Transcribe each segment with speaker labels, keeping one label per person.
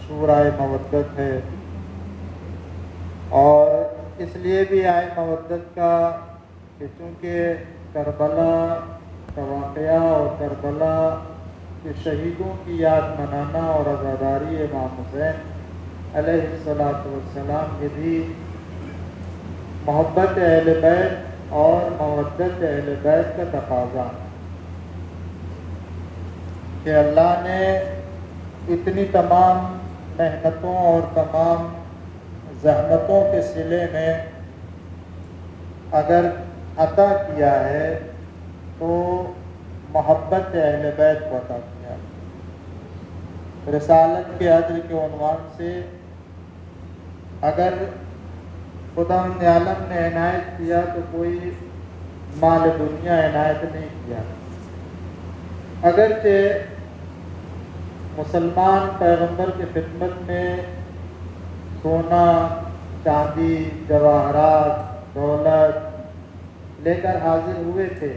Speaker 1: سورہ مودت ہے، اور اس لیے بھی آئے مودت کا کہ چونکہ کربلا کا واقعہ اور کربلا کے شہیدوں کی یاد منانا اور عزاداری امام حسین علیہ السلام یہ بھی محبت اہل بیت اور مودت اہل بیت کا تقاضا ہے کہ اللہ نے اتنی تمام محنتوں اور تمام زحمتوں کے صلے میں اگر عطا کیا ہے تو محبت اہل بیت کو عطا کیا ہے۔ رسالت کے اجر کے عنوان سے اگر خدا عالم نے عنایت کیا تو کوئی مال دنیا عنایت نہیں کیا، اگرچہ مسلمان پیغمبر کی خدمت میں سونا، چاندی، جواہرات، دولت لے کر حاضر ہوئے تھے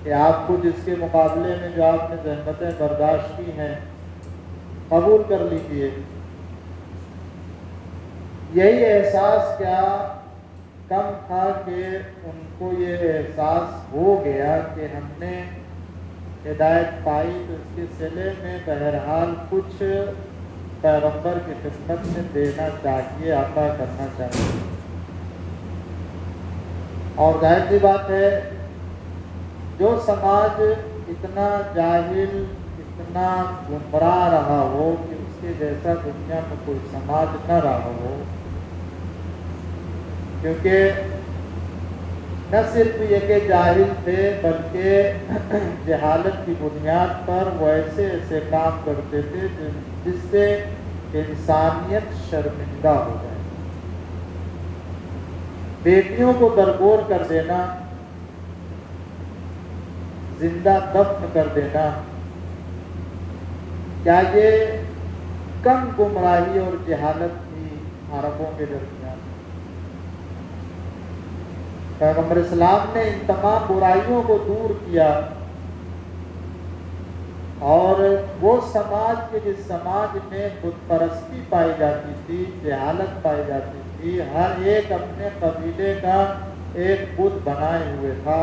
Speaker 1: کہ آپ کو جس کے مقابلے میں جو آپ نے زحمتیں برداشت کی ہیں قبول کر لیجیے۔ یہی احساس کیا کم تھا کہ ان کو یہ احساس ہو گیا کہ ہم نے ہدایت پائی تو اس کے صلے میں بہرحال کچھ پیغمبر کی خدمت میں دینا چاہیے، عطا کرنا چاہیے۔ اور ظاہر سی بات ہے جو سماج اتنا جاہل، اتنا گمراہ رہا ہو کہ اس کے جیسا دنیا میں کوئی سماج نہ رہا ہو، کیونکہ نہ صرف یہ کہ جاہل تھے بلکہ جہالت کی بنیاد پر وہ ایسے ایسے کام کرتے تھے جس سے انسانیت شرمندہ ہو جائے۔ بیٹیوں کو درگور کر دینا، زندہ دفن کر دینا، کیا یہ کم گمراہی اور جہالت تھی عربوں کے درمیان؟ پیغمبر اسلام نے ان تمام برائیوں کو دور کیا، اور وہ سماج کے جس سماج میں بت پرستی پائی جاتی تھی، جہالت پائی جاتی تھی، ہر ایک اپنے قبیلے کا ایک بت بنائے ہوئے تھا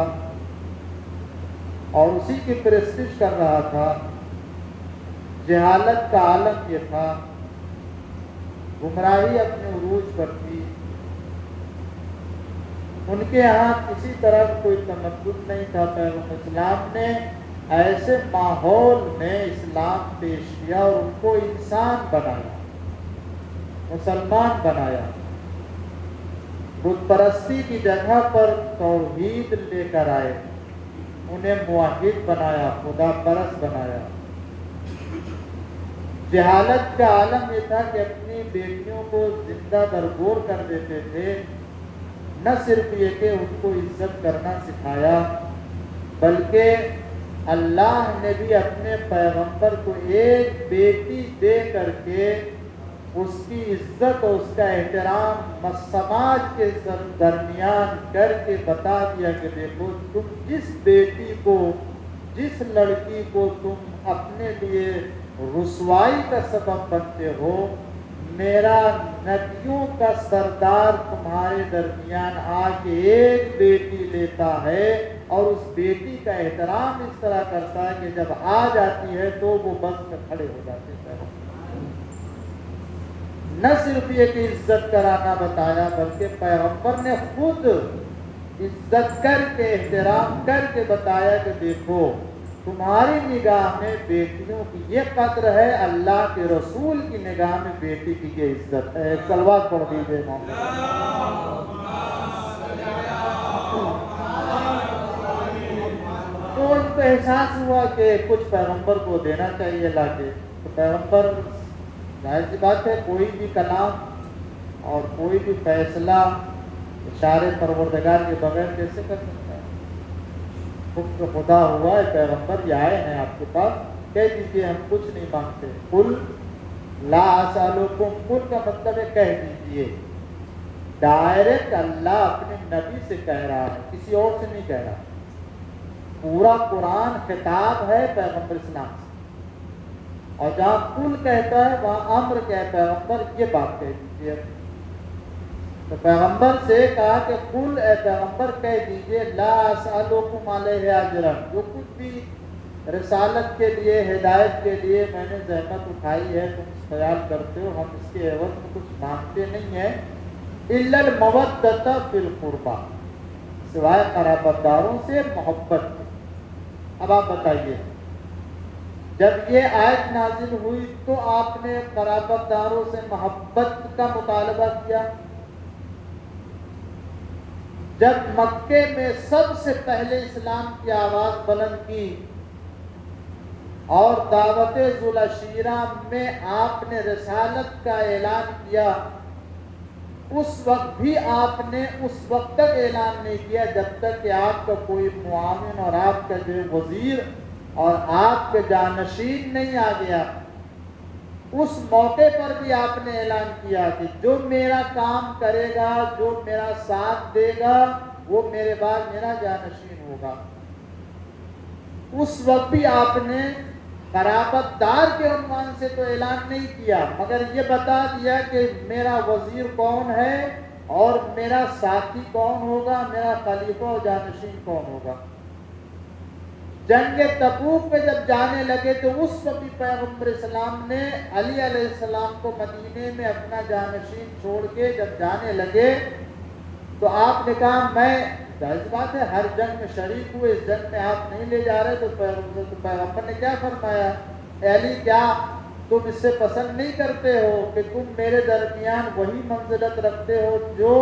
Speaker 1: اور اسی کی پرستش کر رہا تھا، جہالت کا عالم یہ تھا، گمراہی اپنے عروج پر تھی، ان کے ہاں کسی طرح کوئی تمدن نہیں تھا۔ پیغمبر اسلام نے ایسے ماحول میں اسلام پیش کیا اور ان کو انسان بنایا، مسلمان بنایا، بت پرستی کی جگہ پر توحید لے کر آئے، انہیں موحد بنایا، خدا پرست بنایا۔ جہالت کا عالم یہ تھا کہ اپنی بیٹیوں کو زندہ درگور کر دیتے تھے، نہ صرف یہ کہ ان کو عزت کرنا سکھایا بلکہ اللہ نے بھی اپنے پیغمبر کو ایک بیٹی دے کر کے اس کی عزت اور اس کا احترام سماج کے درمیان کر کے بتا دیا کہ دیکھو تم جس بیٹی کو، جس لڑکی کو تم اپنے لیے رسوائی کا سبب بنتے ہو، میرا نبیوں کا سردار تمہارے درمیان آ کے ایک بیٹی لیتا ہے اور اس بیٹی کا احترام اس طرح کرتا ہے کہ جب آ جاتی ہے تو وہ بس میں کھڑے ہو جاتے ہیں۔ نہ صرف یہ کہ عزت کرانا بتایا بلکہ پیغمبر نے خود عزت کر کے، احترام کر کے بتایا کہ دیکھو تمہاری نگاہ میں بیٹیوں کی یہ قدر ہے، اللہ کے رسول کی نگاہ میں بیٹی کی یہ عزت ہے۔ ایک صلوات پڑھ دیجیے محمد۔ تو ان کو احساس ہوا کہ کچھ پیغمبر کو دینا چاہیے لا کے، تو پیغمبر ظاہر سی بات ہے کوئی بھی کلام اور کوئی بھی فیصلہ اشارے پروردگار کے بغیر کیسے کر سکتا ہے؟ حکم خدا ہوا ہے، پیغمبر یہ آئے ہیں آپ کے پاس، کہہ دیجیے ہم کچھ نہیں مانگتے، قل لا اسالکم، قل کا مطلب ہے کہہ دیجیے۔ ڈائریکٹ اللہ اپنے نبی سے کہہ رہا ہے، کسی اور سے نہیں کہہ رہا۔ پورا قرآن خطاب ہے پیغمبر اسلام سے، اور جہاں قل کہتا ہے وہاں امر کہتا ہے، پیغمبر یہ بات کہہ دیجیے۔ تو پیغمبر سے کہا کہ قل، اے پیغمبر کہہ دیجیے، لا اسألکم علیہ اجرا، جو کچھ بھی رسالت کے لیے، ہدایت کے لیے میں نے زحمت اٹھائی ہے، تم خیال کرتے ہو ہم اس کے عوض میں کچھ مانگتے نہیں ہیں، الا المودۃ فی القربى، سوائے قرابت داروں سے محبت کے۔ اب آپ بتائیے، جب یہ آیت نازل ہوئی تو آپ نے قرابت داروں سے محبت کا مطالبہ کیا؟ جب مکے میں سب سے پہلے اسلام کی آواز بلند کی اور دعوت ذوالعشیرہ میں آپ نے رسالت کا اعلان کیا، اس وقت بھی آپ نے اس وقت تک اعلان نہیں کیا جب تک کہ آپ کا کوئی معاون اور آپ کا جو وزیر اور آپ کے جانشین نہیں آ گیا۔ اس موقع پر بھی آپ نے اعلان کیا کہ جو میرا کام کرے گا، جو میرا ساتھ دے گا، وہ میرے بعد میرا جانشین ہوگا۔ اس وقت بھی آپ نے قرابت دار کے عنوان سے تو اعلان نہیں کیا، مگر یہ بتا دیا کہ میرا وزیر کون ہے اور میرا ساتھی کون ہوگا، میرا خلیفہ اور جانشین کون ہوگا۔ جنگ تبوک میں جب جانے لگے تو اس وقت بھی پیغمبر اسلام نے علی علیہ السلام کو مدینے میں اپنا جانشین چھوڑ کے جب جانے لگے تو آپ نے کہا، میں ظاہر بات ہے ہر جنگ میں شریک ہوئے، اس جنگ میں آپ نہیں لے جا رہے، تو پیغمبر نے کیا فرمایا، اے علی کیا تم اس سے پسند نہیں کرتے ہو کہ تم میرے درمیان وہی منزلت رکھتے ہو جو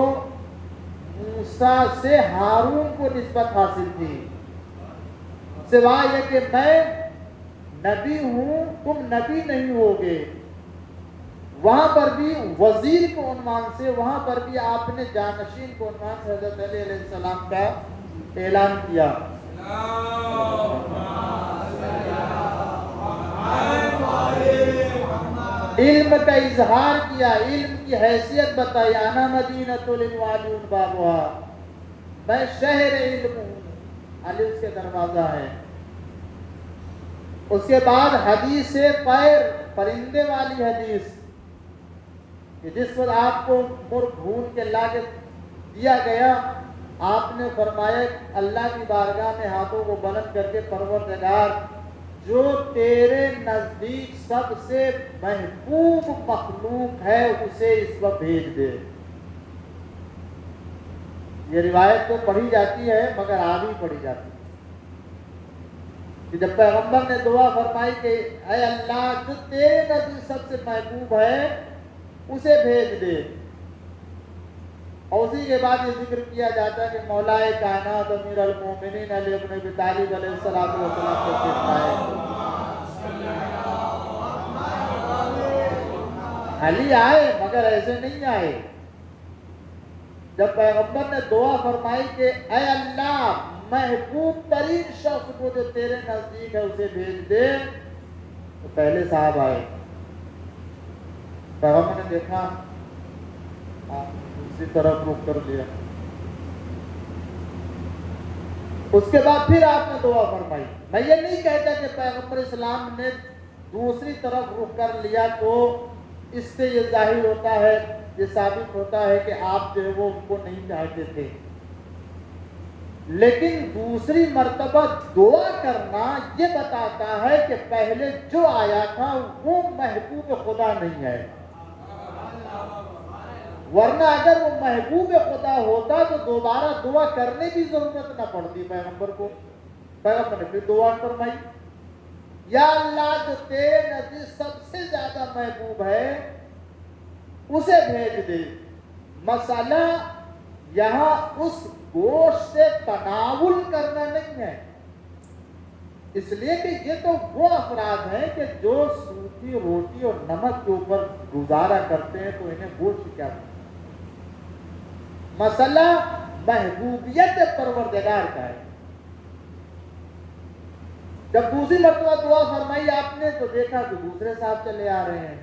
Speaker 1: موسیٰ سے ہارون کو نسبت حاصل تھی، سوائے یہ کہ میں نبی ہوں تم نبی نہیں ہوگے۔ وہاں پر بھی وزیر کو عنوان سے، وہاں پر بھی آپ نے جانشین کو عنوان سے حضرت علی علیہ السلام کا اعلان کیا۔ علم کا اظہار کیا، علم کی حیثیت بتائی، انا مدینۃ العلم وعلی بابها، میں شہر علم ہوں، علی اس کے دروازہ ہے۔ اس کے بعد حدیث پیر، پرندے والی حدیث کہ جس وقت آپ کو مرغ بھون کے لا کے دیا گیا، آپ نے فرمایا اللہ کی بارگاہ میں ہاتھوں کو بلند کر کے، پروردگار جو تیرے نزدیک سب سے محبوب مخلوق ہے اسے اس وقت بھیج دے۔ یہ روایت تو پڑھی جاتی ہے مگر آدھی پڑھی جاتی ہے کہ جب پیغمبر نے دعا فرمائی کہ اے اللہ جو تیرے نزدیک سب سے محبوب ہے اسے بھیج دے، اور اسی کے بعد یہ ذکر کیا جاتا ہے کہ مولا کائنات امیر المومنین علی ابن ابی طالب علیہ السلام کو فرمائے علی آئے مگر ایسے نہیں آئے۔ جب پیغمبر نے دعا فرمائی کہ اے اللہ محبوب ترین شخص کو جو تیرے نزدیک ہے اسے بھیج دے، تو پہلے صاحب آئے۔ پیغمبر نے دیکھا اسی طرف رخ کر لیا۔ اس کے بعد پھر آپ نے دعا فرمائی۔ میں یہ نہیں کہتا کہ پیغمبر اسلام نے دوسری طرف رخ کر لیا تو اس سے یہ ظاہر ہوتا ہے، یہ ثابت ہوتا ہے کہ آپ جو ہے وہ ان کو نہیں چاہتے تھے، لیکن دوسری مرتبہ دعا کرنا یہ بتاتا ہے کہ پہلے جو آیا تھا وہ محبوب خدا نہیں ہے، ورنہ اگر وہ محبوب خدا ہوتا تو دوبارہ دعا کرنے کی ضرورت نہ پڑتی پیغمبر کو۔ پیغمبر نے پھر دعا فرمائی، یا اللہ جو تیرے نزدیک سب سے زیادہ محبوب ہے اسے بھیج دے۔ مسئلہ یہاں اس گوشت سے تناول کرنا نہیں ہے، اس لیے کہ یہ تو وہ افراد ہیں کہ جو سوکھی روٹی اور نمک کے اوپر گزارا کرتے ہیں، تو انہیں گوشت کیا کرتے ہیں؟ مسئلہ محبوبیت پروردگار کا ہے۔ جب دوسری مرتبہ دعا فرمائی آپ نے تو دیکھا کہ دوسرے صاحب چلے آ رہے ہیں۔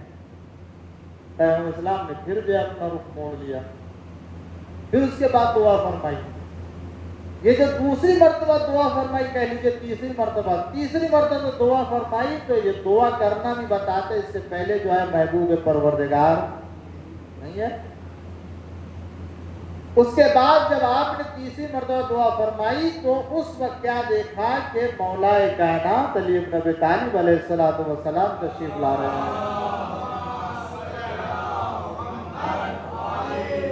Speaker 1: پیغمبر اسلام نے پھر بھی اپنا رخ موڑ لیا۔ پھر اس کے بعد دعا فرمائی، یہ جو دوسری مرتبہ دعا فرمائی، کہہ لیجیے تیسری مرتبہ دعا فرمائی، تو یہ دعا کرنا بھی بتاتے اس سے پہلے جو ہے محبوب پروردگار نہیں ہے۔ اس کے بعد جب آپ نے تیسری مرتبہ دعا فرمائی تو اس وقت کیا دیکھا کہ مولا کائنات علی بن ابی طالب علیہ السلام تشریف لا رہے ہیں۔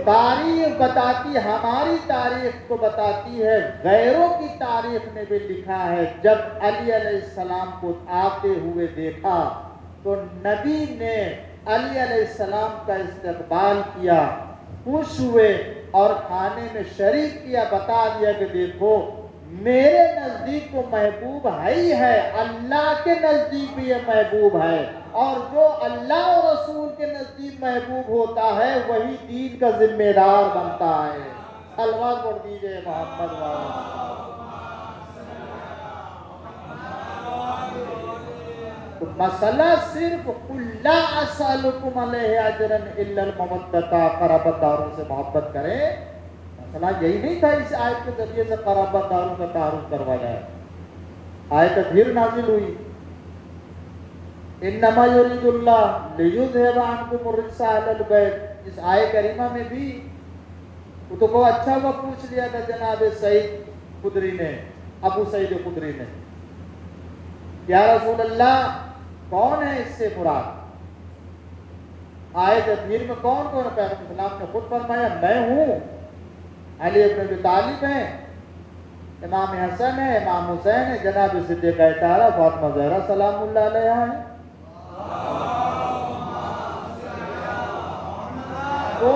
Speaker 1: تاریخ بتاتی، ہماری تاریخ کو بتاتی ہے، غیروں کی تاریخ نے بھی لکھا ہے، جب علی علیہ السلام کو آتے ہوئے دیکھا تو نبی نے علی علیہ السلام کا استقبال کیا، خوش ہوئے اور کھانے میں شریک کیا، بتا دیا کہ دیکھو میرے نزدیک تو محبوب ہے ہی ہے، اللہ کے نزدیک بھی یہ محبوب ہے، اور جو اللہ اور رسول کے نزدیک محبوب ہوتا ہے وہی دین کا ذمہ دار بنتا ہے۔ صلوات پڑھ دیجئے محمد والا۔ تو مسئلہ صرف قُل لا اسألکم علیہ اجرا الا المودۃ، قرابت داروں سے محبت کریں، مسئلہ یہی نہیں تھا اس آیت کے ذریعے سے قرابت داروں کا تعارف کروایا ہے۔ آیت پھر نازل ہوئی، انما یرید اللہ لیذھب عنکم الرجس اہل البیت۔ اس آیت کریمہ میں بھی تو کو اچھا وہ پوچھ لیا تھا جناب سعید خدری نے، ابو سعید خدری نے، یا رسول اللہ کون ہے اس سے مراد؟ آیت تدبیر میں کون کون ہے؟ پیغمبر اسلام نے خود فرمایا میں ہوں، علی بن ابی طالب ہیں، امام حسن ہے، امام حسین ہے، جناب صدیقہ طاہرہ فاطمہ زہرا سلام اللہ علیہا ہیں۔ تو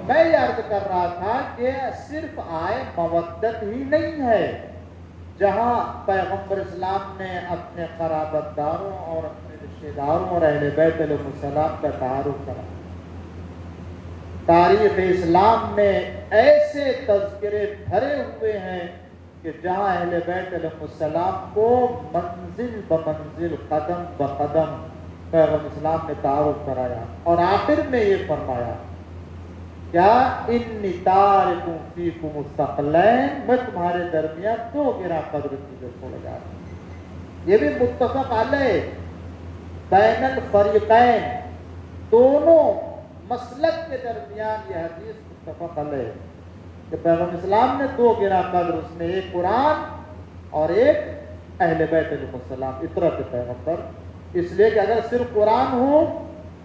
Speaker 1: میں یہ عرض کر رہا تھا کہ صرف آئے مودت ہی نہیں ہے، جہاں پیغمبر اسلام نے اپنے قرابت داروں اور اپنے رشتہ داروں اور اہل بیت علیہ السلام کا تعارف کرا۔ تاریخ اسلام میں ایسے تذکرے بھرے ہوئے ہیں کہ جہاں اہل بیت علیہ السلام کو منزل بمنزل، قدم بقدم پیغمبر اسلام نے تعارف کرایا، اور آخر میں یہ فرمایا کیا انی تارک فیکم الثقلین، میں تمہارے درمیان دو گراں قدر چیزیں چھوڑ جا رہا ہوں۔ یہ بھی متفق علیہ بین الفریقین، دونوں مسلک کے درمیان یہ حدیث متفق علیہ کہ پیغمبر اسلام نے دو گراں قدر، اس میں ایک قرآن اور ایک اہل بیت علیہ السلام، اطرت پیغمبر۔ اس لیے کہ اگر صرف قرآن ہو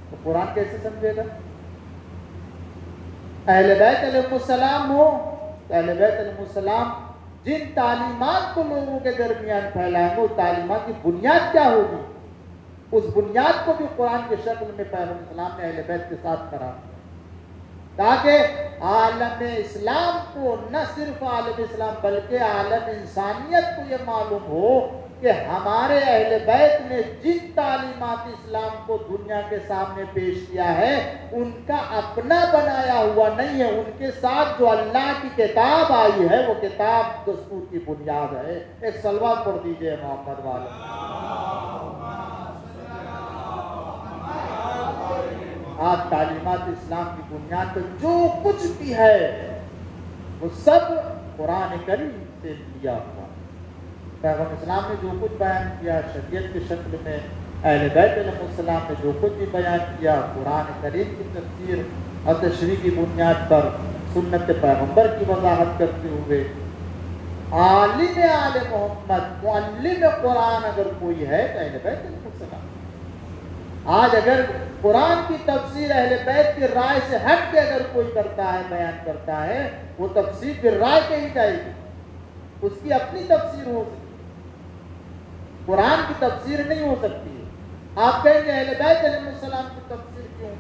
Speaker 1: تو قرآن کیسے سمجھے گا، اہل بیت علیہ السلام ہو تو اہل بیت علیہ السلام جن تعلیمات کو لوگوں کے درمیان پھیلائیں گے، اس تعلیمات کی بنیاد کیا ہوگی، اس بنیاد کو بھی قرآن کی شکل میں پیغمبر اسلام نے اہل بیت کے ساتھ کرا، تاکہ عالم اسلام کو، نہ صرف عالم اسلام بلکہ عالم انسانیت کو یہ معلوم ہو کہ ہمارے اہل بیت نے جن تعلیمات اسلام کو دنیا کے سامنے پیش کیا ہے ان کا اپنا بنایا ہوا نہیں ہے، ان کے ساتھ جو اللہ کی کتاب آئی ہے وہ کتاب دستور کی بنیاد ہے۔ ایک صلوات پڑھ دیجئے محمد والے۔ آج تعلیمات اسلام کی بنیاد پر جو کچھ بھی ہے وہ سب قرآن کریم سے لیا ہوا۔ پیغمبر اسلام نے جو کچھ بیان کیا شریعت کی شکل میں، اہل بیت علیہ السلام نے جو کچھ بھی بیان کیا قرآن کریم کی تفسیر اور تشریح کی بنیاد پر، سنت پیغمبر کی وضاحت کرتے ہوئے، عالم آل محمد، معلم قرآن اگر کوئی ہے تو اہل بیت علیہ السلام۔ آج اگر قرآن کی تفسیر اہل بیت کی رائے سے ہٹ کے اگر کوئی کرتا ہے، بیان کرتا ہے، وہ تفسیر کی رائے کہی جائے گی، اس کی اپنی تفسیر ہو سکتی، قرآن کی تفسیر نہیں ہو سکتی ہے۔ آپ کہیں گے اہل بیت علیہ السلام کی تفسیر کیوں؟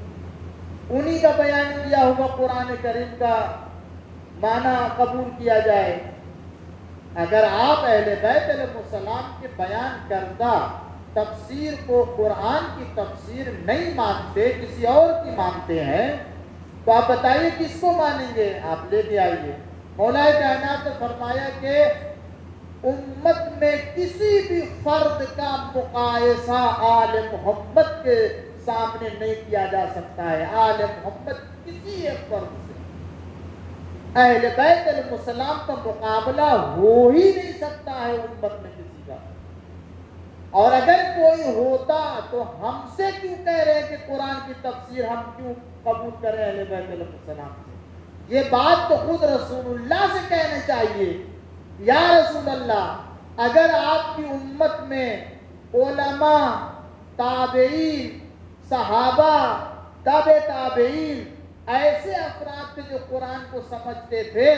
Speaker 1: انہی کا بیان کیا ہوا قرآن کریم کا معنی قبول کیا جائے۔ اگر آپ اہل بیت علیہ السلام کے بیان کردہ تفسیر کو قرآن کی تفسیر نہیں مانتے، کسی اور کی مانتے ہیں، تو آپ بتائیے کس کو مانیں گے؟ آپ لے کے آئیے۔ مولا کائنات نے فرمایا کہ امت میں کسی بھی فرد کا مقایسہ آل محمد کے سامنے نہیں کیا جا سکتا ہے، آل محمد کسی ایک فرد سے۔ اہل بیت علیہ السلام کا مقابلہ ہو ہی نہیں سکتا ہے امت میں کسی کا، اور اگر کوئی ہوتا تو ہم سے کیوں کہہ رہے کہ قرآن کی تفسیر ہم کیوں قبول کریں اہل بیت علیہ السلام سے؟ یہ بات تو خود رسول اللہ سے کہنا چاہیے، یا رسول اللہ اگر آپ کی امت میں علماء، تابعین، صحابہ، تابع تابعین ایسے افراد تھے جو قرآن کو سمجھتے تھے،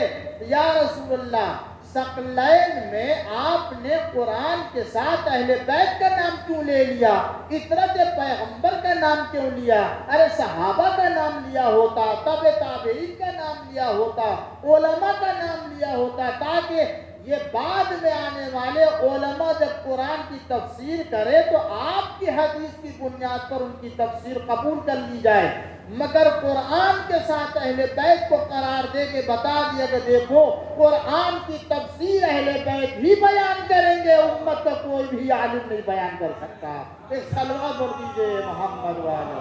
Speaker 1: یا رسول اللہ ثقلین میں آپ نے قرآن کے ساتھ اہل بیت کا نام کیوں لے لیا؟ اطرت پیغمبر کا نام کیوں لیا؟ ارے صحابہ کا نام لیا ہوتا، تابع تابعین کا نام لیا ہوتا، علماء کا نام لیا ہوتا، تاکہ یہ بعد میں آنے والے علماء جب قرآن کی تفسیر کرے تو آپ کی حدیث کی بنیاد پر ان کی تفسیر قبول کر لی جائے۔ مگر قرآن کے ساتھ اہل بیت کو قرار دے کے بتا دیا کہ دیکھو قرآن کی تفسیر اہل بیت ہی بیان کریں گے، امت کا کوئی بھی عالم نہیں بیان کر سکتا۔ ایک صلوات پڑھ دیجئے محمد والے۔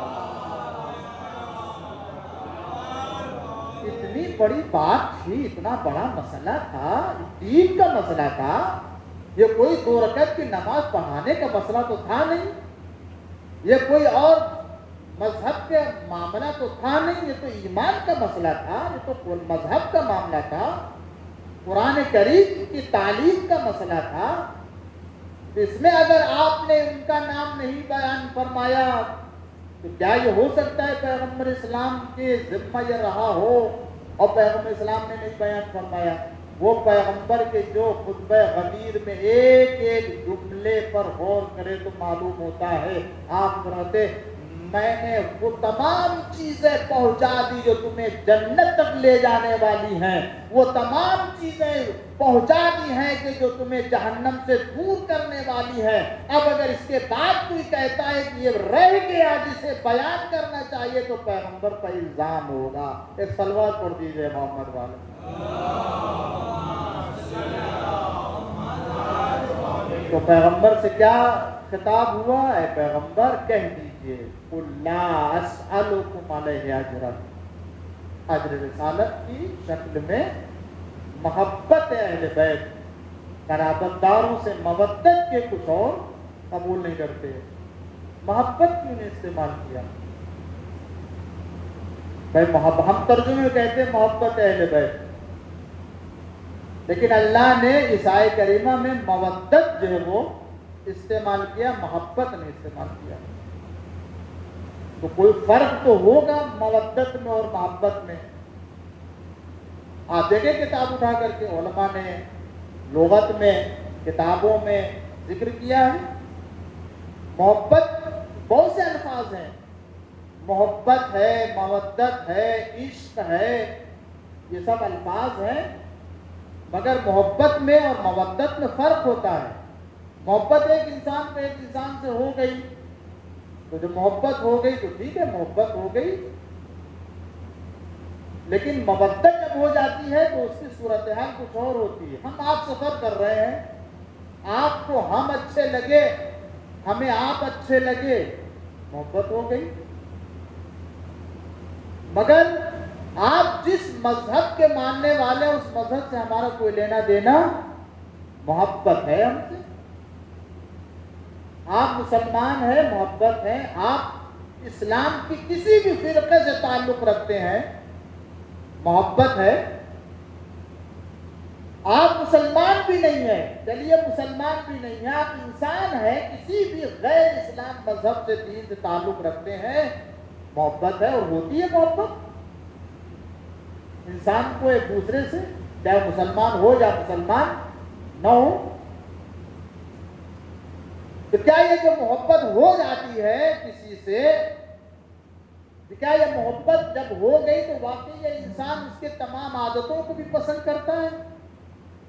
Speaker 1: اتنی بڑی بات تھی، اتنا بڑا مسئلہ تھا، دین کا مسئلہ تھا، یہ کوئی 2 رکعت کی نماز پڑھانے کا مسئلہ تو تھا نہیں، یہ کوئی اور مذہب کے معاملہ تو تھا نہیں، یہ تو ایمان کا مسئلہ تھا، یہ تو مذہب کا معاملہ تھا، قرآن کریم کی تعلیم کا مسئلہ تھا۔ اس میں اگر آپ نے ان کا نام نہیں بیان فرمایا تو کیا یہ ہو سکتا ہے پیغمبر اسلام کے ذمہ یہ رہا ہو اور پیغمبر اسلام نے نہیں بیان فرمایا؟ وہ پیغمبر کے جو خطبہ غدیر میں ایک ایک جملے پر غور کرے تو معلوم ہوتا ہے، آپ فرماتے میں نے وہ تمام چیزیں پہنچا دی جو تمہیں جنت تک لے جانے والی ہیں، وہ تمام چیزیں پہنچا دی ہیں کہ جو تمہیں جہنم سے دور کرنے والی ہے۔ اب اگر اس کے بعد کوئی کہتا ہے کہ یہ رہ گیا جسے بیان کرنا چاہیے تو پیغمبر پر الزام ہوگا۔ ایک صلوات پڑھ دیجئے محمد والے۔ تو پیغمبر سے کیا خطاب ہوا؟ اے پیغمبر کہہ دیجئے قُلْ لَا أَسْأَلُكُمْ عَلَيْهِ أَجْرًا، اجر رسالت کی شکل میں محبت اہل بیت، قرابت داروں سے مودت کے کچھ اور قبول نہیں کرتے۔ محبت کیوں نے استعمال کیا؟ بھائی ہم ترجمے میں کہتے ہیں محبت اہل بیت، لیکن اللہ نے اس آیت کریمہ میں مودت جو ہے وہ استعمال کیا، محبت نے استعمال کیا۔ تو کوئی فرق تو ہوگا مودت میں اور محبت میں۔ آپ دیکھیں کتاب اٹھا کر کے علماء نے لغت میں کتابوں میں ذکر کیا ہے، محبت بہت سے الفاظ ہیں، محبت ہے، مودت ہے، عشق ہے، یہ سب الفاظ ہیں، مگر محبت میں اور مودت میں فرق ہوتا ہے۔ محبت ایک انسان پہ ایک انسان سے ہو گئی تو جو محبت ہو گئی تو ٹھیک ہے، محبت ہو گئی، لیکن مودت جب ہو جاتی ہے تو اس کی صورتحال کچھ اور ہوتی ہے۔ ہم آپ سفر کر رہے ہیں، آپ کو ہم اچھے لگے، ہمیں آپ اچھے لگے، محبت ہو گئی، مگر آپ جس مذہب کے ماننے والے ہیں اس مذہب سے ہمارا کوئی لینا دینا، محبت ہے ہم سے۔ آپ مسلمان ہیں، محبت ہے، آپ اسلام کی کسی بھی فرقے سے تعلق رکھتے ہیں، محبت ہے۔ آپ مسلمان بھی نہیں ہیں، چلیے مسلمان بھی نہیں ہیں، آپ انسان ہیں، کسی بھی غیر اسلام مذہب سے دین سے تعلق رکھتے ہیں، محبت ہے اور ہوتی ہے محبت۔ انسان کو ایک دوسرے سے، چاہے مسلمان ہو یا مسلمان نہ ہو، تو کیا یہ جو محبت ہو جاتی ہے کسی سے، کیا یہ محبت جب ہو گئی تو واقعی یہ انسان اس کے تمام عادتوں کو بھی پسند کرتا ہے؟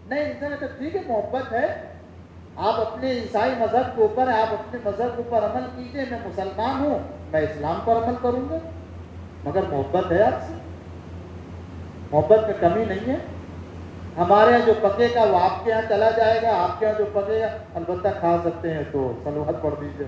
Speaker 1: نہیں، انسان تو ٹھیک ہے محبت ہے، آپ اپنے عیسائی مذہب کے اوپر، آپ اپنے مذہب کے اوپر عمل کیجئے، میں مسلمان ہوں، میں اسلام پر عمل کروں گا، مگر محبت ہے آپ سے، محبت میں کمی نہیں ہے۔ ہمارے یہاں جو پکے گا وہ آپ کے یہاں چلا جائے گا، آپ کے یہاں جو پکے گا البتہ کھا سکتے ہیں، تو صلوات پڑھ دیجیے۔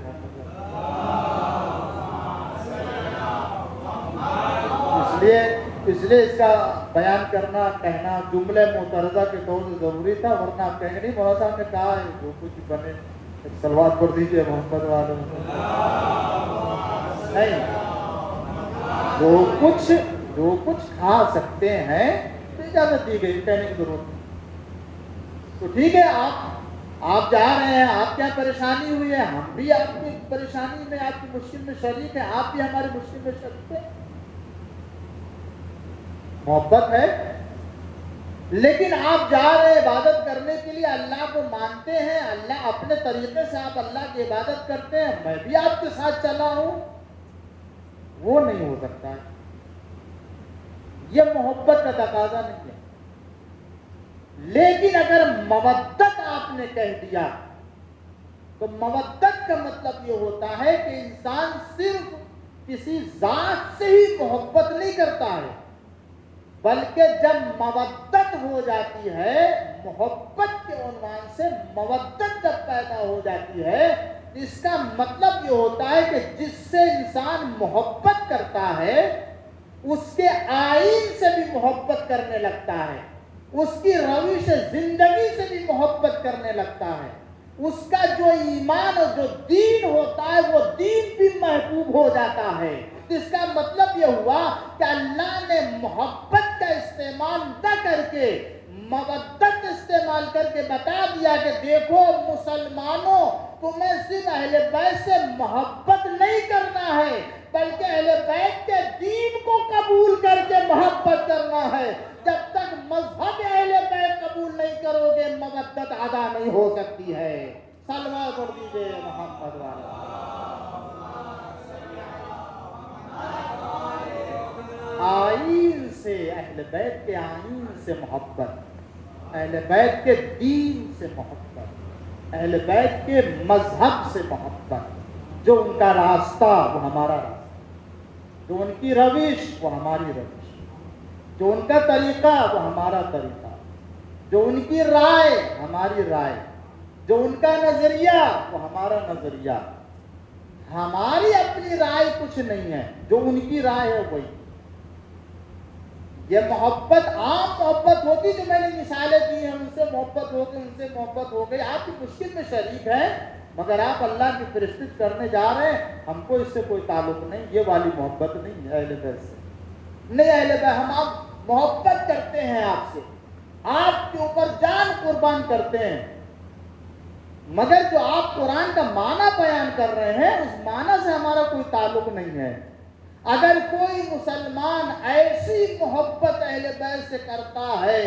Speaker 1: اس لیے اس کا بیان کرنا کہنا جملے معترضہ کے طور سے ضروری تھا، ورنہ آپ کہیں گے نہیں مولانا صاحب نے کہا ہے جو کچھ بنے صلوات پڑھ دیجیے محمد والوں نہیں، جو کچھ کھا سکتے ہیں تو اجازت دی گئی، کہنے کی ضرورت نہیں۔ تو ٹھیک ہے، آپ جا رہے ہیں، آپ کیا پریشانی ہوئی ہے، ہم بھی آپ کی پریشانی میں آپ کی مشکل میں شریک ہیں، آپ بھی ہماری مشکل میں شریک ہیں، محبت ہے۔ لیکن آپ جا رہے عبادت کرنے کے لیے، اللہ کو مانتے ہیں، اللہ اپنے طریقے سے آپ اللہ کی عبادت کرتے ہیں، میں بھی آپ کے ساتھ چلا ہوں، وہ نہیں ہو سکتا ہے، یہ محبت کا تقاضا نہیں ہے۔ لیکن اگر مودت آپ نے کہہ دیا تو مودت کا مطلب یہ ہوتا ہے کہ انسان صرف کسی ذات سے ہی محبت نہیں کرتا ہے، بلکہ جب مودت ہو جاتی ہے، محبت کے عنوان سے مودت جب پیدا ہو جاتی ہے، اس کا مطلب یہ ہوتا ہے کہ جس سے انسان محبت کرتا ہے اس کے آئین سے بھی محبت کرنے لگتا ہے، اس کی روش زندگی سے بھی محبت کرنے لگتا ہے، اس کا جو ایمان اور جو دین ہوتا ہے وہ دین بھی محبوب ہو جاتا ہے۔ اس کا مطلب یہ ہوا کہ اللہ نے محبت کا استعمال نہ کر کے مودت استعمال کر کے بتا دیا کہ دیکھو مسلمانوں، تمہیں صرف اہل بیت سے محبت نہیں کرنا ہے بلکہ اہل بیت کے دین کو قبول کر کے محبت کرنا ہے۔ جب تک مذہب اہل بیت قبول نہیں کرو گے مودت ادا نہیں ہو سکتی ہے۔ صلوات پڑھ دیجیے محمد والا۔ آئین سے، اہل بیت کے آئین سے محبت، اہل بیت کے دین سے محبت، اہل بیت کے مذہب سے محبت، جو ان کا راستہ وہ ہمارا راستہ، جو ان کی روش وہ ہماری روش، جو ان کا طریقہ وہ ہمارا طریقہ، جو ان کی رائے ہماری رائے، جو ان کا نظریہ وہ ہمارا نظریہ۔ ہماری اپنی رائے کچھ نہیں ہے، جو ان کی رائے ہے وہی۔ یہ محبت عام محبت ہوتی جو میں نے مثالیں دی ہیں، ان سے محبت ہو گئی، ان سے محبت ہو گئی، آپ کی مشکل میں شریک ہیں مگر آپ اللہ کی پرستش کرنے جا رہے ہیں، ہم کو اس سے کوئی تعلق نہیں، یہ والی محبت نہیں ہے اہل بیت سے۔ نہیں اہل بیت، ہم آپ محبت کرتے ہیں آپ سے، آپ کے اوپر جان قربان کرتے ہیں، مگر جو آپ قرآن کا معنی بیان کر رہے ہیں اس معنی سے ہمارا کوئی تعلق نہیں ہے۔ اگر کوئی مسلمان ایسی محبت اہل بیت سے کرتا ہے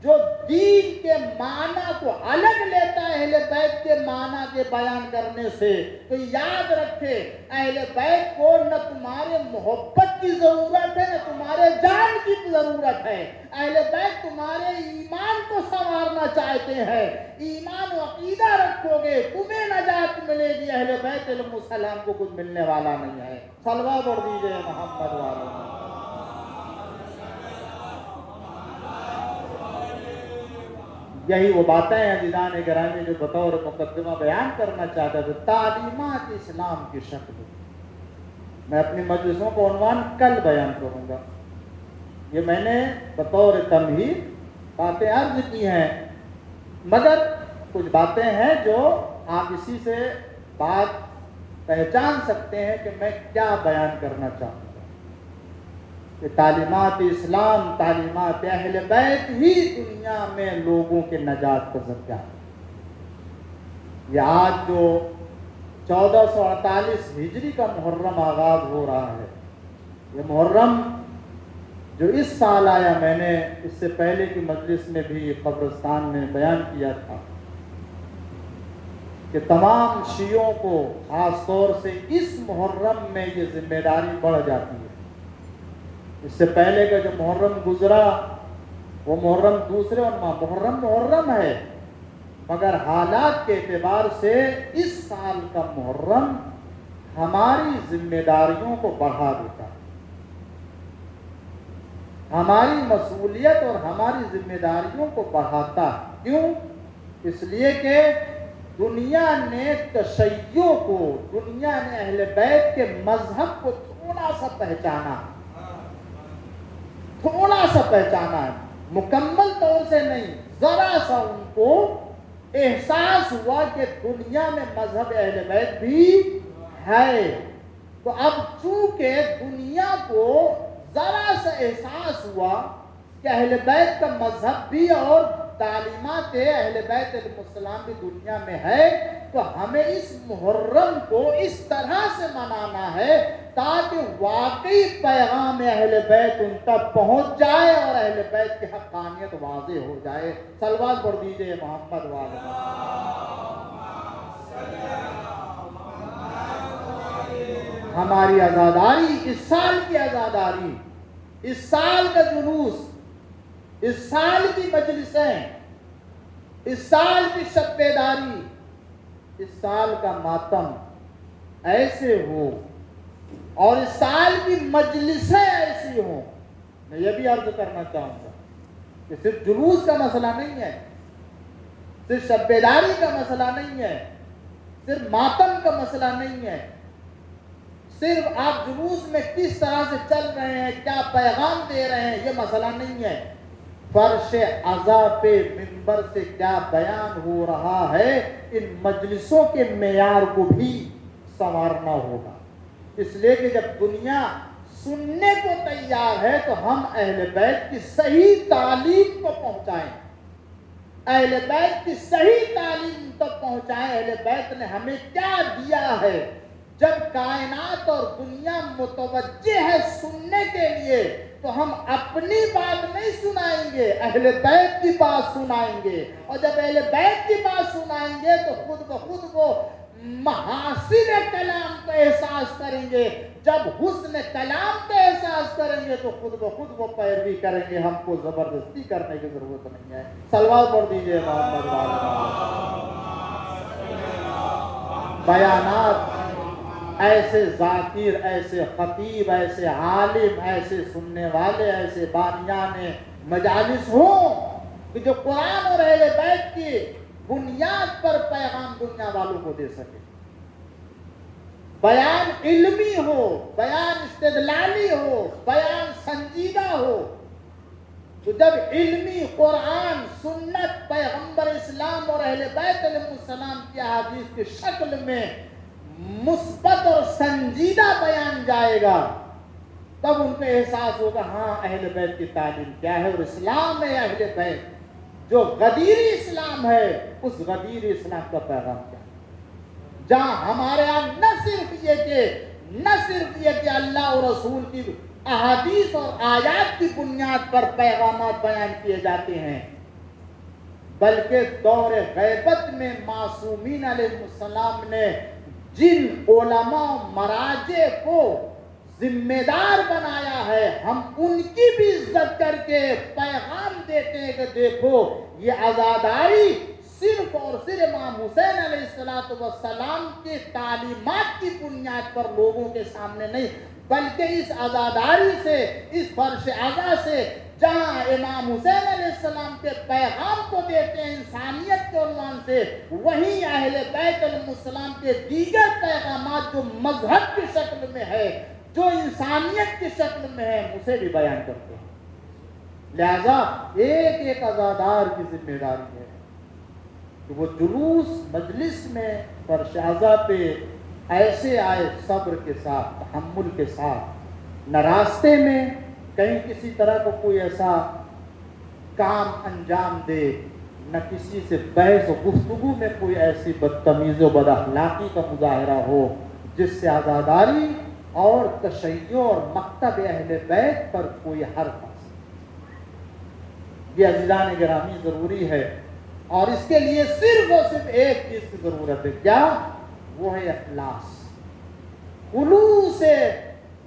Speaker 1: جو دین کے معنی کو الگ لیتا ہے اہل بیت کے معنی کے بیان کرنے سے، تو یاد رکھے اہل بیت کو نہ تمہارے محبت کی ضرورت ہے نہ تمہارے جان کی ضرورت ہے۔ اہل بیت تمہارے ایمان کو سنوارنا چاہتے ہیں، ایمان و عقیدہ رکھو گے تمہیں نجات ملے گی، اہل بیت علیہ السلام کو کچھ ملنے والا نہیں ہے۔ صلوات پڑھ دیجیے محمد والوں۔ یہی وہ باتیں ہیں عزیزان گرامی جو بطور مقدمہ بیان کرنا چاہتا تھا، تعلیمات اسلام کی شکل۔ میں اپنی مجلسوں کو عنوان کل بیان کروں گا، یہ میں نے بطور تمہید باتیں عرض کی ہیں، مگر کچھ باتیں ہیں جو آپ اسی سے بات پہچان سکتے ہیں کہ میں کیا بیان کرنا چاہوں گا کہ تعلیمات اسلام، تعلیمات اہل بیت ہی دنیا میں لوگوں کے نجات کا ذریعہ ہے۔ یہ آج جو 1448 ہجری کا محرم آغاز ہو رہا ہے، یہ محرم جو اس سال آیا، میں نے اس سے پہلے کی مجلس میں بھی قبرستان میں بیان کیا تھا کہ تمام شیعوں کو خاص طور سے اس محرم میں یہ ذمہ داری بڑھ جاتی ہے۔ اس سے پہلے کا جو محرم گزرا وہ محرم دوسرے محرم ہے، مگر حالات کے اعتبار سے اس سال کا محرم ہماری ذمہ داریوں کو بڑھا دیتا ہے، ہماری مسئولیت اور ہماری ذمہ داریوں کو بڑھاتا ہے۔ کیوں؟ اس لیے کہ دنیا نے تشیع کو، دنیا نے اہل بیت کے مذہب کو تھوڑا سا پہچانا، تھوڑا سا پہچانا ہے، مکمل طور سے نہیں، ذرا سا ان کو احساس ہوا کہ دنیا میں مذہب اہل بیت بھی ہے۔ تو اب چونکہ دنیا کو ذرا سا احساس ہوا کہ اہل بیت کا مذہب بھی اور تعلیمات اہل بیت علیہ السلام بھی دنیا میں ہے، تو ہمیں اس محرم کو اس طرح سے منانا ہے تاکہ واقعی پیغام اہل بیت ان تک پہنچ جائے اور اہل بیت کی حقانیت واضح ہو جائے۔ صلوات پڑھ دیجئے محمد والے۔ ہماری عزاداری، اس سال کی عزاداری، اس سال کا جلوس، اس سال کی مجلسیں، اس سال کی شب بیداری، اس سال کا ماتم ایسے ہو اور اس سال کی مجلسیں ایسی ہوں۔ میں یہ بھی عرض کرنا چاہوں گا کہ صرف جلوس کا مسئلہ نہیں ہے، صرف شب بیداری کا مسئلہ نہیں ہے، صرف ماتم کا مسئلہ نہیں ہے، صرف آپ جلوس میں کس طرح سے چل رہے ہیں، کیا پیغام دے رہے ہیں، یہ مسئلہ نہیں ہے۔ فرش عزا پہ منبر سے کیا بیان ہو رہا ہے، ان مجلسوں کے معیار کو بھی سنوارنا ہوگا۔ اس لیے کہ جب دنیا سننے کو تیار ہے تو ہم اہل بیت کی صحیح تعلیم کو پہنچائیں، اہل بیت کی صحیح تعلیم تک پہنچائیں۔ اہل بیت نے ہمیں کیا دیا ہے؟ جب کائنات اور دنیا متوجہ ہے سننے کے لیے تو ہم اپنی بات نہیں سنائیں گے، اہل بیت کی بات سنائیں گے، اور جب اہل بیت کی بات سنائیں گے تو خود بخود وہ محاسن کلام کا احساس کریں گے۔ جب حسن کلام کا احساس کریں گے تو خود بخود وہ پیروی کریں گے، ہم کو زبردستی کرنے کی ضرورت نہیں ہے۔ صلوات پڑھ دیجئے محمد والے۔ بیانات ایسے ذاکر، ایسے خطیب، ایسے عالم، ایسے سننے والے، ایسے بانیان مجالس ہوں کہ جو قرآن اور اہل بیت کی بنیاد پر پیغام دنیا والوں کو دے سکے۔ بیان علمی ہو، بیان استدلالی ہو، بیان سنجیدہ ہو۔ تو جب علمی قرآن، سنت، پیغمبر اسلام اور اہل بیت علیہ السلام کی احادیث کی شکل میں مثبت اور سنجیدہ بیان جائے گا، تب ان کو احساس ہوگا ہاں اہل بیت کی تعلیم کیا ہے اور اسلام ہے اہل بیت، جو غدیری اسلام ہے اس غدیری اسلام کا پیغام کیا ہے۔ جہاں ہمارے ہاں نہ صرف یہ کہ اللہ اور رسول کی احادیث اور آیات کی بنیاد پر پیغامات بیان کیے جاتے ہیں، بلکہ دور غیبت میں معصومین علیہ السلام نے جن علماء مراجع کو ذمہ دار بنایا ہے، ہم ان کی بھی عزت کر کے پیغام دیتے ہیں کہ دیکھو یہ عزاداری صرف اور صرف امام حسین علیہ السلام کی تعلیمات کی بنیاد پر لوگوں کے سامنے نہیں، بلکہ اس عزاداری سے، اس فرش عزا سے جہاں امام حسین علیہ السلام کے پیغام کو دیتے ہیں انسانیت کے عنوان سے، وہیں اہل بیت علیہ السلام کے دیگر پیغامات جو مذہب کی شکل میں ہے، جو انسانیت کی شکل میں ہے، اسے بھی بیان کرتے ہیں۔ لہذا ایک ایک عزادار کی ذمہ داری ہے کہ وہ جلوس مجلس میں فرش عزا پہ ایسے آئے، صبر کے ساتھ، تحمل کے ساتھ، نہ راستے میں کہیں کسی طرح کو کوئی ایسا کام انجام دے، نہ کسی سے بحث و گفتگو میں کوئی ایسی بدتمیزی و بد اخلاقی کا مظاہرہ ہو جس سے عزاداری اور تشیع اور مکتب اہل بیت پر کوئی حرف آ سکے۔ یہ عزیزان گرامی ضروری ہے، اور اس کے لیے صرف اور صرف ایک چیز کی ضرورت ہے، کیا؟ وہ ہے اخلاص۔ خلوص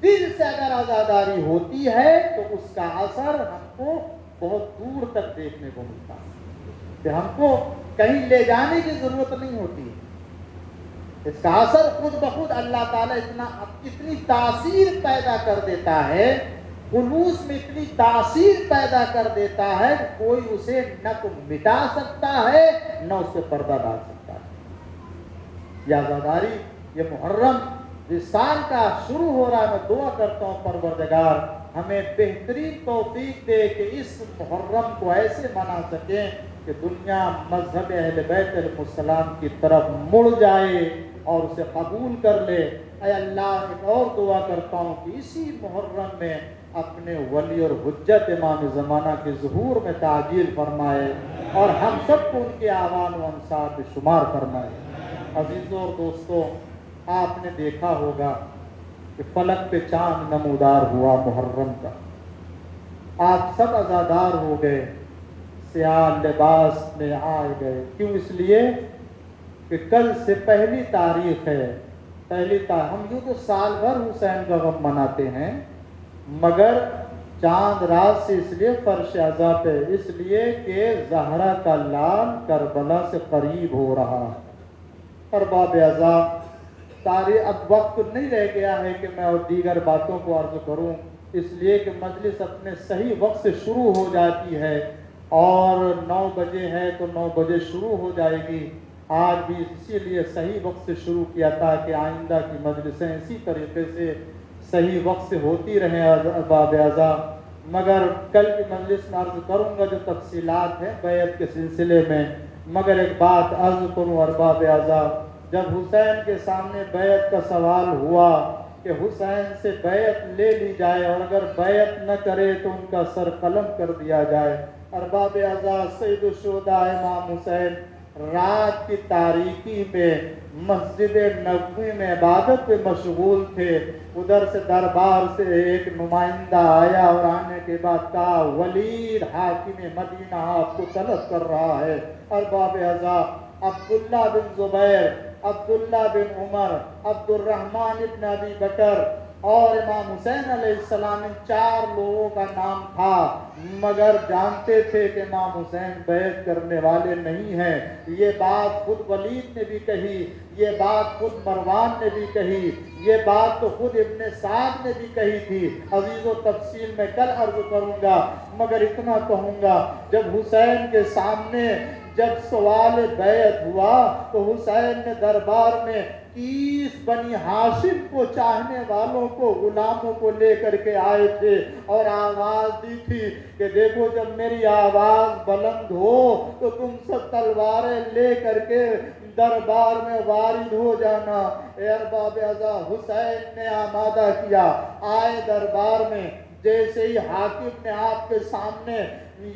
Speaker 1: دل سے اگر عزاداری ہوتی ہے تو اس کا اثر ہم کو بہت دور تک دیکھنے کو ملتا ہے، کہ ہم کو کہیں لے جانے کی ضرورت نہیں ہوتی، اس کا اثر خود بخود اللہ تعالیٰ اتنی تاثیر پیدا کر دیتا ہے، خلوص میں اتنی تاثیر پیدا کر دیتا ہے کہ کوئی اسے نہ تو مٹا سکتا ہے نہ اس پہ پردہ ڈال سکتا ہے۔ یہ عزاداری، یہ محرم سال کا شروع ہو رہا ہے، میں دعا کرتا ہوں پروردگار ہمیں بہترین توفیق دے کہ اس محرم کو ایسے منا سکیں کہ دنیا مذہب اہل بیت علیہ السلام کی طرف مڑ جائے اور اسے قبول کر لے۔ اے اللہ، ایک اور دعا کرتا ہوں کہ اسی محرم میں اپنے ولی اور حجت امام زمانہ کے ظہور میں تعجیل فرمائے اور ہم سب کو ان کے اعوان و انصار میں شمار فرمائے۔ عزیزوں اور دوستوں، آپ نے دیکھا ہوگا کہ فلک پہ چاند نمودار ہوا محرم کا، آپ سب عزادار ہو گئے، سیاہ لباس میں آ گئے۔ کیوں؟ اس لیے کہ کل سے پہلی تاریخ ہے، ہم یوں تو سال بھر حسین کا غم مناتے ہیں، مگر چاند رات سے اس لیے فرش عزا پہ، اس لیے کہ زہرا کا لال کربلا سے قریب ہو رہا ہے۔ ارباب عزا، تاریخ اب وقت نہیں رہ گیا ہے کہ میں اور دیگر باتوں کو عرض کروں، اس لیے کہ مجلس اپنے صحیح وقت سے شروع ہو جاتی ہے اور 9 بجے ہے تو 9 بجے شروع ہو جائے گی۔ آج بھی اسی لیے صحیح وقت سے شروع کیا تھا کہ آئندہ کی مجلسیں اسی طریقے سے صحیح وقت سے ہوتی رہیں ارباب اعضا۔ مگر کل کی مجلس میں عرض کروں گا جو تفصیلات ہیں بیعت کے سلسلے میں، مگر ایک بات عرض کروں ارباب اعضا، جب حسین کے سامنے بیعت کا سوال ہوا کہ حسین سے بیعت لے لی جائے اور اگر بیعت نہ کرے تو ان کا سر قلم کر دیا جائے، ارباب اعضا، سید الشہداء امام حسین رات کی تاریکی میں مسجد نبوی میں عبادت پہ مشغول تھے۔ ادھر سے دربار سے ایک نمائندہ آیا اور آنے کے بعد کہا ولید حاکم مدینہ آپ کو طلب کر رہا ہے۔ ارباب اعضا، عبداللہ بن زبیر، عبداللہ بن عمر، عبد الرحمن ابن ابی بکر اور امام حسین علیہ السلام، ان 4 لوگوں کا نام تھا، مگر جانتے تھے کہ امام حسین بیعت کرنے والے نہیں ہیں۔ یہ بات خود ولید نے بھی کہی، یہ بات خود مروان نے بھی کہی، یہ بات تو خود ابن سعد نے بھی کہی تھی۔ عزیزو، تفصیل میں کل عرض کروں گا، مگر اتنا کہوں گا جب حسین کے سامنے جب سوال بیعت ہوا تو حسین نے دربار میں 30 بنی ہاشم کو چاہنے والوں کو، غلاموں کو لے کر کے آئے تھے اور آواز دی تھی کہ دیکھو جب میری آواز بلند ہو تو تم سب تلواریں لے کر کے دربار میں وارد ہو جانا۔ اے ارباب اعضا، حسین نے آمادہ کیا، آئے دربار میں، جیسے ہی حاکم نے آپ کے سامنے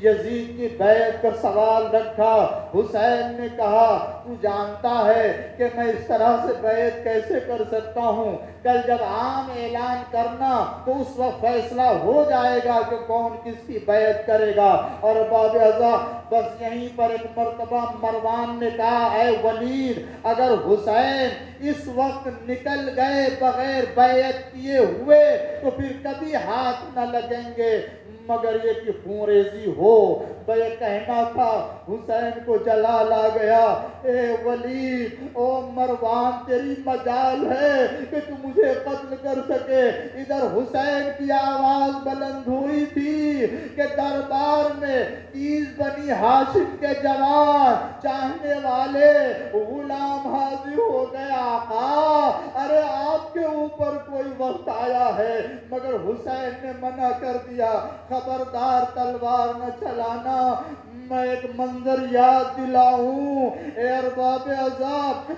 Speaker 1: یزید کی بیعت کا سوال رکھا، حسین نے کہا تو جانتا ہے کہ میں اس طرح سے بیعت کیسے کر سکتا ہوں، کل جب عام اعلان کرنا تو اس وقت فیصلہ ہو جائے گا کہ کون کس کی بیعت کرے گا۔ اور باب اعضا، بس یہیں پر ایک مرتبہ مروان نے کہا اے ولید، اگر حسین اس وقت نکل گئے بغیر بیعت کیے ہوئے تو پھر کبھی ہاتھ نہ لگیں گے، مگر یہ کہ خون ریزی ہو۔ یہ کہنا تھا، حسین کو جلال آ گیا، اے ولید، او مروان، تیری مجال ہے کہ تو مجھے قتل کر سکے۔ ادھر حسین کی آواز بلند ہوئی تھی کہ دربار میں 30 بنی ہاشم کے جوان چاہنے والے غلام حاضر ہو گئے۔ آقا، ارے آپ کے اوپر کوئی وقت آیا ہے، مگر حسین نے منع کر دیا، خبردار تلوار نہ چلانا۔ میں ایک منظر یاد دلاؤں، اے ارباب عذاب،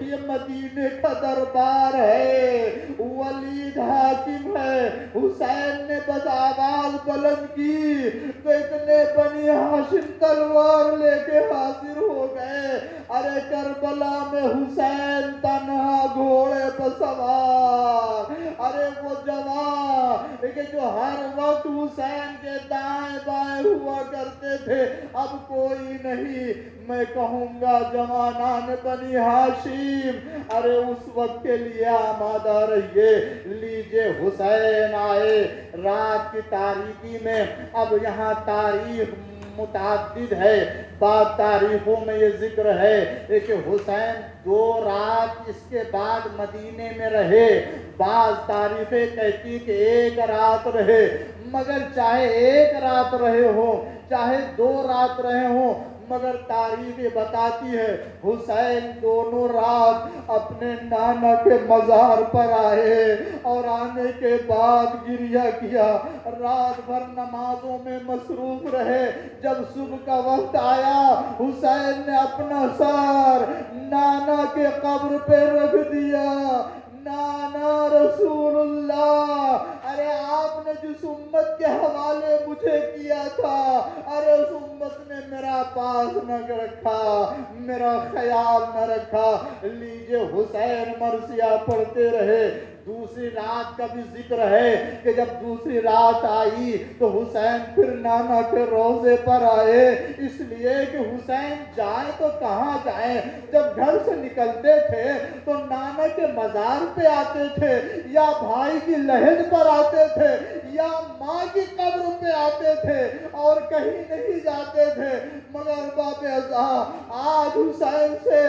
Speaker 1: یہ مدینے کا دربار ہے، ولید حاکم ہے، حسین نے بس آواز بلند کی تو اتنے بنی ہاشم تلوار لے کے حاضر ہو گئے۔ ارے کربلا میں حسین تنہا گھوڑے پر سوار، ارے وہ جوان کہ جو ہر وقت حسین کے دائیں بائیں ہوا کرتے تھے، اب کوئی نہیں۔ میں کہوں گا جوانان بنی ہاشم، ارے اس وقت کے لیے آمادہ رہیے۔ لیجے حسین آئے رات کی تاریکی میں۔ اب یہاں تاریخ متعدد ہے، بعض تاریخوں میں یہ ذکر ہے کہ حسین 2 رات اس کے بعد مدینے میں رہے، بعض تاریخیں کہتی کہ 1 رات رہے، مگر چاہے 1 رات رہے ہو چاہے 2 رات رہے ہوں، مگر تاریخ بتاتی ہے حسین دونوں رات اپنے نانا کے مزار پر آئے اور آنے کے بعد گریہ کیا، رات بھر نمازوں میں مصروف رہے۔ جب صبح کا وقت آیا حسین نے اپنا سر نانا کے قبر پہ رکھ دیا۔ نانا رسول اللہ، ارے آپ نے جس امت کے حوالے مجھے کیا تھا، ارے اس امت نے میرا پاس نہ رکھا، میرا خیال نہ رکھا۔ لیجئے حسین مرثیہ پڑھتے رہے۔ دوسری رات کا بھی ذکر ہے کہ جب دوسری رات آئی تو حسین پھر نانا کے روضے پر آئے، اس لیے کہ حسین جائیں تو کہاں جائیں۔ جب گھر سے نکلتے تھے تو نانا کے مزار پہ آتے تھے، یا بھائی کی لحد پر آتے تھے، یا ماں کی قبر پہ آتے تھے، اور کہیں نہیں جاتے تھے۔ مگر باب ازاں آج حسین سے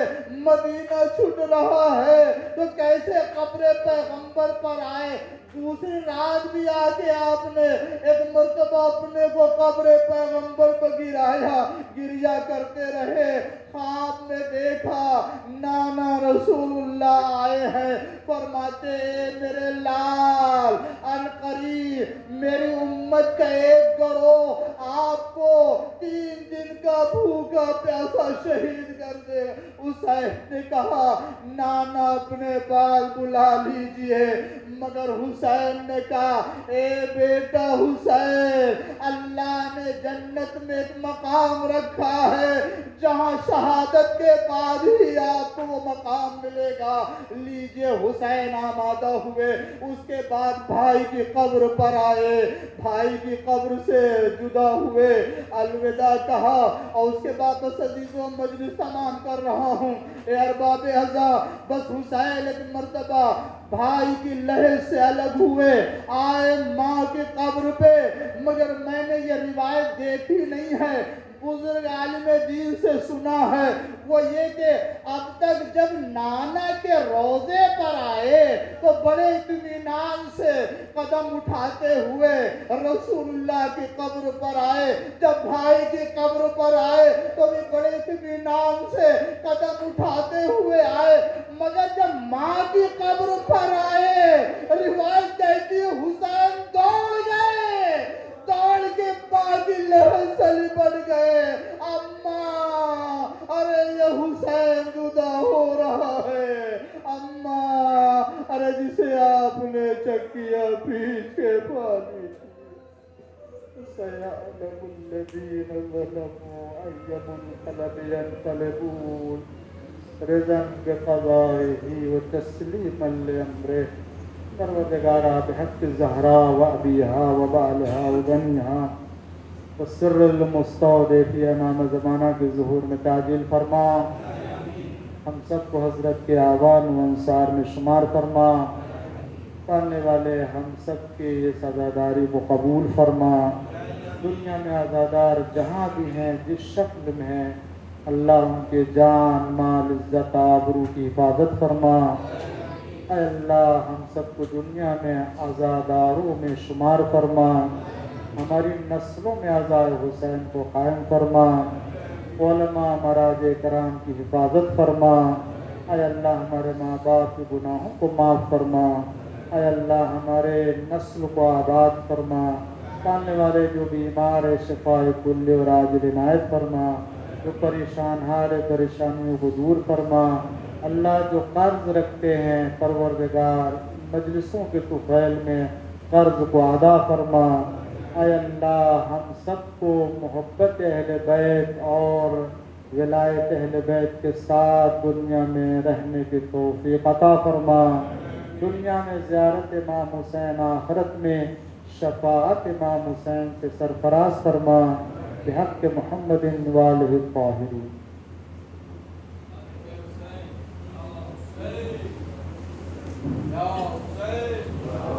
Speaker 1: مدینہ چھٹ رہا ہے تو کیسے قبر پیغمبر پر آئے۔ دوسری رات بھی آ کے آپ نے ایک مرتبہ اپنے کو قبر پیغمبر پر گرایا، گریہ کرتے رہے۔ خواب میں دیکھا نانا رسول اللہ آئے ہیں، فرماتے اے میرے لال، عنقریب میری امت کا ایک گروہ آپ کو 3 دن کا بھوکا پیاسا شہید کر دے۔ حسین نے کہا نانا اپنے پاس بلا لیجئے، مگر حسین نے کہا اے بیٹا حسین، اللہ نے جنت میں ایک مقام رکھا ہے جہاں شہادت کے بعد ہی آپ کو وہ مقام ملے گا۔ لیجئے حسین آمادہ ہوئے، اس کے بعد بھائی کی قبر پر آئے، بھائی کی قبر سے جدا ہوئے، الوداع کہا، اور اس کے بعد بس عزیزوں مجلس تمام کر رہا ہوں۔ اے ارباب ازاں، بس حسین ایک مرتبہ بھائی کی لہر سے الگ ہوئے، آئے ماں کی قبر پہ، مگر میں نے یہ روایت دیکھی نہیں ہے، بزرگ عالم دین سے سنا ہے، وہ یہ کہ اب تک جب نانا کے روضے پر آئے تو بڑے اطمینان سے قدم اٹھاتے ہوئے رسول اللہ کی قبر پر آئے، جب بھائی کی قبر پر آئے تو بھی بڑے اطمینان سے قدم اٹھاتے ہوئے آئے، مگر جب ماں کی قبر پر آئے روایت کہتی ہے حسین دوڑ گئے، دوڑ کے ماں کی لہر سے لپٹ گئے، اماں ارے یہ حسین جدا ہو رہا ہے، اماں ارے جسے آپ نے چکیا پیچ کے پانی سَيَعْلَمُ الَّذِينَ ظَلَمُوا أَيَّ مُنْقَلَبٍ يَنْقَلِبُونَ رضا بقضائه وتسلیما لأمره۔ پروردگارا بحق زہرا و ابیہا و بالہا و بنیہا والسر المستودع فی امام زمانہ کے ظہور میں تعجیل فرما، ہم سب کو حضرت کے آوان و انصار میں شمار فرما، پڑھنے والے ہم سب کی یہ عزاداری کو قبول فرما۔ دنیا میں عزادار جہاں بھی ہیں جس شکل میں ہیں، اللہ ان کے جان مال عزت آبرو کی حفاظت فرما۔ اے اللہ ہم سب کو دنیا میں عزاداروں میں شمار فرما، ہماری نسلوں میں عزائے حسین کو قائم فرما، علماء مراجع کرام کی حفاظت فرما۔ اے اللہ ہمارے ماں باپ کے گناہوں کو معاف فرما، اے اللہ ہمارے نسل کو آباد فرما، پالنے والے جو بیمار ہے شفاء کل اور عاجل عنایت فرما، جو پریشان حال ہے پریشانیوں کو دور فرما۔ اللہ جو قرض رکھتے ہیں پروردگار مجلسوں کے طفیل میں قرض کو ادا فرما۔ اے اللہ ہم سب کو محبت اہل بیت اور ولایت اہل بیت کے ساتھ دنیا میں رہنے کی توفیق عطا فرما۔ دنیا میں زیارت امام حسین، آخرت میں شفاعت امام حسین سے سرفراز فرما، بحق محمد والہ الطاہرین۔
Speaker 2: یا حسین